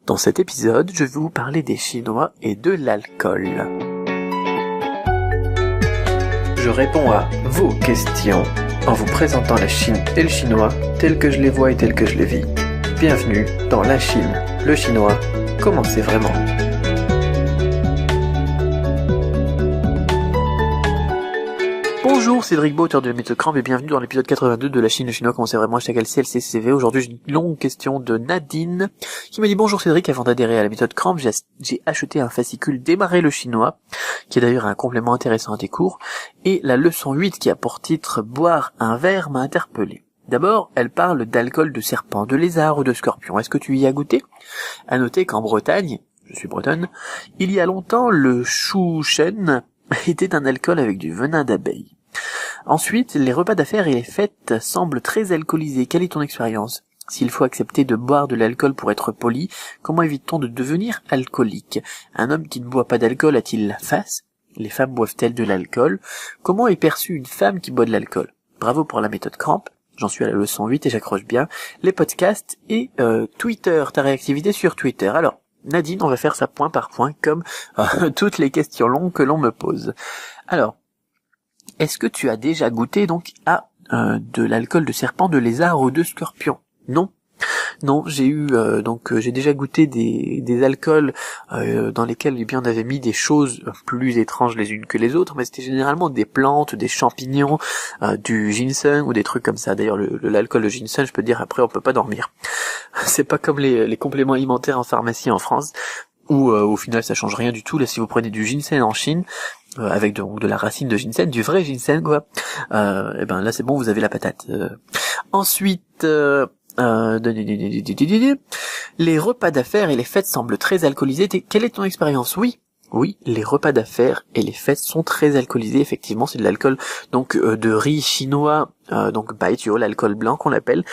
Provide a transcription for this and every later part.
Dans cet épisode, je vais vous parler des Chinois et de l'alcool. Je réponds à vos questions en vous présentant la Chine et le chinois tels que je les vois et tels que je les vis. Bienvenue dans la Chine, le chinois, comment c'est vraiment. Bonjour, c'est Cédric Beau, auteur de la méthode Cramp, et bienvenue dans l'épisode 82 de la Chine, le chinois, comment c'est vraiment, hashtag LCLCCV. Aujourd'hui, j'ai une longue question de Nadine, qui m'a dit: bonjour Cédric, avant d'adhérer à la méthode Cramp, j'ai acheté un fascicule Démarrer le chinois, qui est d'ailleurs un complément intéressant à tes cours, et la leçon 8 qui a pour titre Boire un verre m'a interpellé. D'abord, elle parle d'alcool de serpent, de lézard ou de scorpion. Est-ce que tu y as goûté? À noter qu'en Bretagne, je suis bretonne, il y a longtemps, le chou chêne était un alcool avec du venin d'abeille. Ensuite, les repas d'affaires et les fêtes semblent très alcoolisés. Quelle est ton expérience? S'il faut accepter de boire de l'alcool pour être poli, comment évite-t-on de devenir alcoolique? Un homme qui ne boit pas d'alcool a-t-il la face? Les femmes boivent-elles de l'alcool? Comment est perçue une femme qui boit de l'alcool? Bravo pour la méthode Cramp. J'en suis à la leçon 8 et j'accroche bien. Les podcasts et Twitter, ta réactivité sur Twitter. Alors, Nadine, on va faire ça point par point, comme toutes les questions longues que l'on me pose. Alors, est-ce que tu as déjà goûté donc à de l'alcool de serpent, de lézard ou de scorpion? Non. Non, j'ai déjà goûté des alcools dans lesquels on avait mis des choses plus étranges les unes que les autres, mais c'était généralement des plantes, des champignons, du ginseng ou des trucs comme ça. D'ailleurs, l'alcool de ginseng, je peux te dire, après on peut pas dormir. C'est pas comme les compléments alimentaires en pharmacie en France, où au final ça change rien du tout. Là, si vous prenez du ginseng en Chine, avec de la racine de ginseng, du vrai ginseng quoi, et ben là c'est bon, vous avez la patate. Ensuite, les repas d'affaires et les fêtes semblent très alcoolisés. Quelle est ton expérience? Oui, les repas d'affaires et les fêtes sont très alcoolisés, effectivement, c'est de l'alcool donc de riz chinois, donc baijiu, l'alcool blanc qu'on appelle,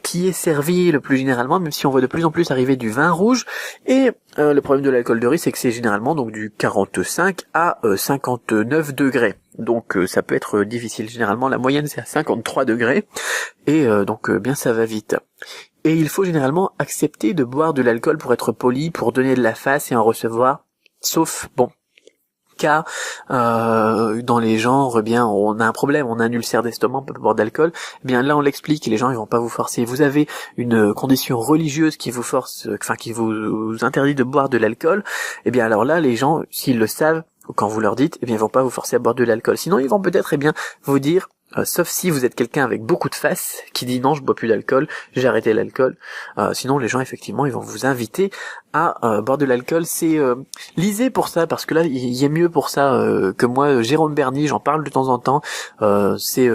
qui est servi le plus généralement, même si on voit de plus en plus arriver du vin rouge. Et le problème de l'alcool de riz, c'est que c'est généralement donc du 45 à 59 degrés. Donc ça peut être difficile. Généralement la moyenne c'est à 53 degrés et donc bien ça va vite. Et il faut généralement accepter de boire de l'alcool pour être poli, pour donner de la face et en recevoir. Sauf, cas dans les genres, on a un problème, on a un ulcère d'estomac, on peut pas boire d'alcool. Là on l'explique, les gens ils vont pas vous forcer. Vous avez une condition religieuse qui vous force, qui vous interdit de boire de l'alcool. Alors là, les gens, s'ils le savent, quand vous leur dites, ils vont pas vous forcer à boire de l'alcool. Sinon, ils vont peut-être, vous dire, sauf si vous êtes quelqu'un avec beaucoup de face, qui dit non, je bois plus d'alcool, j'ai arrêté l'alcool. Sinon, les gens, effectivement, ils vont vous inviter à boire de l'alcool. C'est lisez pour ça, parce que là, il y a mieux pour ça que moi. Jérôme Berny, j'en parle de temps en temps. C'est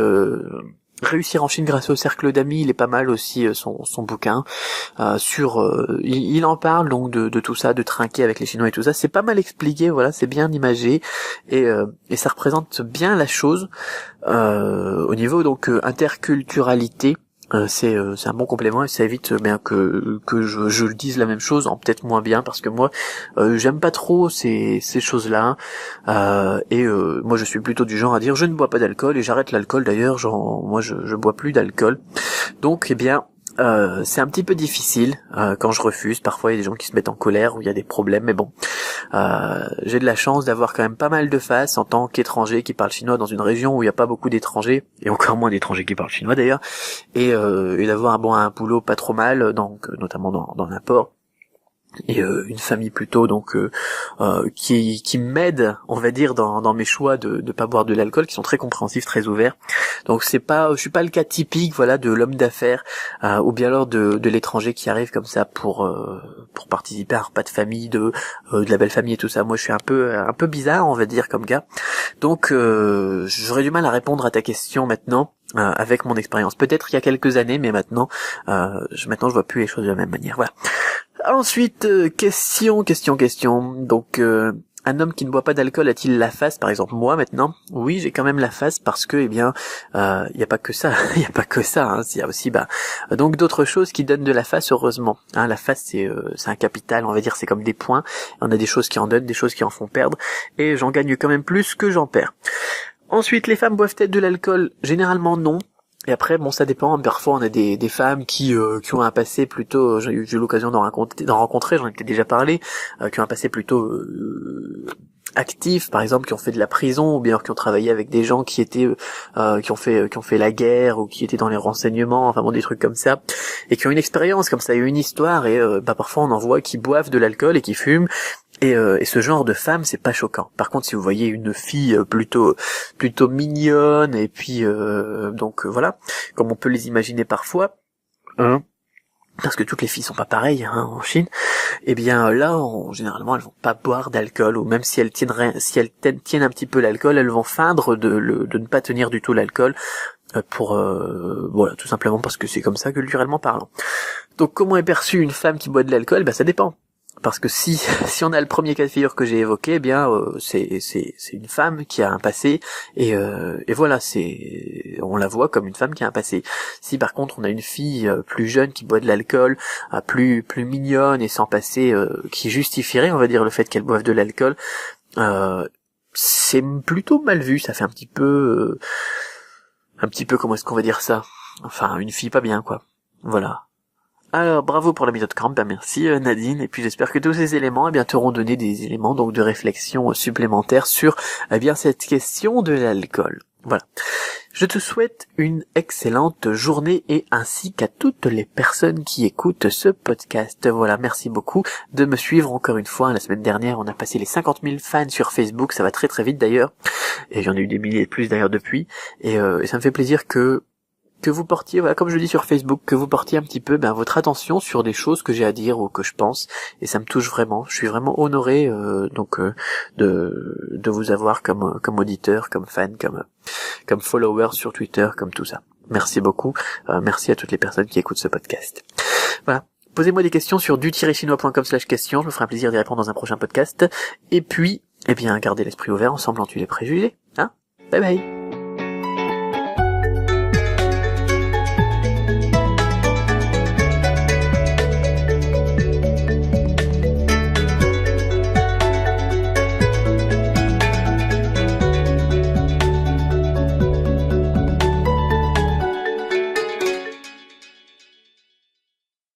Réussir en Chine grâce au cercle d'amis, il est pas mal aussi son bouquin il en parle donc de tout ça, de trinquer avec les Chinois et tout ça. C'est pas mal expliqué, voilà, c'est bien imagé et ça représente bien la chose au niveau donc interculturalité. C'est un bon complément et ça évite que je le dise la même chose en peut-être moins bien, parce que moi j'aime pas trop ces choses-là moi je suis plutôt du genre à dire je ne bois pas d'alcool et j'arrête l'alcool. D'ailleurs moi je bois plus d'alcool, donc c'est un petit peu difficile quand je refuse. Parfois il y a des gens qui se mettent en colère ou il y a des problèmes, mais bon, j'ai de la chance d'avoir quand même pas mal de face en tant qu'étranger qui parle chinois dans une région où il n'y a pas beaucoup d'étrangers, et encore moins d'étrangers qui parlent chinois d'ailleurs, et d'avoir un boulot pas trop mal, donc notamment dans l'import. Et une famille plutôt donc qui m'aide, on va dire, dans mes choix de pas boire de l'alcool, qui sont très compréhensifs, très ouverts. Donc je suis pas le cas typique, voilà, de l'homme d'affaires ou bien alors de l'étranger qui arrive comme ça pour participer à un repas de famille, de la belle famille et tout ça. Moi je suis un peu bizarre, on va dire, comme gars. Donc j'aurais du mal à répondre à ta question maintenant avec mon expérience. Peut-être il y a quelques années, mais maintenant je vois plus les choses de la même manière. Voilà. Ensuite, question. Donc, un homme qui ne boit pas d'alcool a-t-il la face? Par exemple, moi maintenant, oui, j'ai quand même la face parce que, y a pas que ça, il y a pas que ça. Hein, il y a aussi, donc d'autres choses qui donnent de la face, heureusement. Hein, la face, c'est un capital, on va dire, c'est comme des points. On a des choses qui en donnent, des choses qui en font perdre, et j'en gagne quand même plus que j'en perds. Ensuite, les femmes boivent-elles de l'alcool? Généralement non. Et après, bon, ça dépend. Parfois, on a des femmes qui ont un passé plutôt, j'ai eu l'occasion d'en rencontrer, j'en ai peut-être déjà parlé, qui ont un passé plutôt actifs, par exemple, qui ont fait de la prison, ou bien qui ont travaillé avec des gens qui étaient qui ont fait la guerre, ou qui étaient dans les renseignements, enfin bon, des trucs comme ça, et qui ont une expérience comme ça, une histoire, et parfois on en voit qui boivent de l'alcool et qui fument. Et ce genre de femme, c'est pas choquant. Par contre, si vous voyez une fille plutôt mignonne, et puis voilà, comme on peut les imaginer parfois, parce que toutes les filles sont pas pareilles en Chine, et bien là, généralement, elles vont pas boire d'alcool, ou même si elles tiennent un petit peu l'alcool, elles vont feindre de ne pas tenir du tout l'alcool, voilà, tout simplement parce que c'est comme ça culturellement parlant. Donc comment est perçue une femme qui boit de l'alcool? Ça dépend. Parce que si on a le premier cas de figure que j'ai évoqué, eh bien c'est une femme qui a un passé, et voilà, on la voit comme une femme qui a un passé. Si par contre on a une fille plus jeune qui boit de l'alcool, plus mignonne et sans passé, qui justifierait, on va dire, le fait qu'elle boive de l'alcool, c'est plutôt mal vu. Ça fait un petit peu comment est-ce qu'on va dire ça, enfin une fille pas bien, quoi. Voilà. Alors, bravo pour la méthode Cramp, merci Nadine, et puis j'espère que tous ces éléments t'auront donné des éléments donc de réflexion supplémentaires sur cette question de l'alcool. Voilà. Je te souhaite une excellente journée, et ainsi qu'à toutes les personnes qui écoutent ce podcast. Voilà, merci beaucoup de me suivre encore une fois. La semaine dernière, on a passé les 50 000 fans sur Facebook, ça va très très vite d'ailleurs, et j'en ai eu des milliers de plus d'ailleurs depuis, et ça me fait plaisir que vous portiez, voilà, comme je dis sur Facebook, que vous portiez un petit peu votre attention sur des choses que j'ai à dire ou que je pense, et ça me touche vraiment. Je suis vraiment honoré de vous avoir comme auditeur, comme fan, comme follower sur Twitter, comme tout ça. Merci beaucoup. Merci à toutes les personnes qui écoutent ce podcast. Voilà. Posez-moi des questions sur du-chinois.com/questions, je me ferai un plaisir d'y répondre dans un prochain podcast. Et puis, gardez l'esprit ouvert, ensemble on tue les préjugés. Bye bye.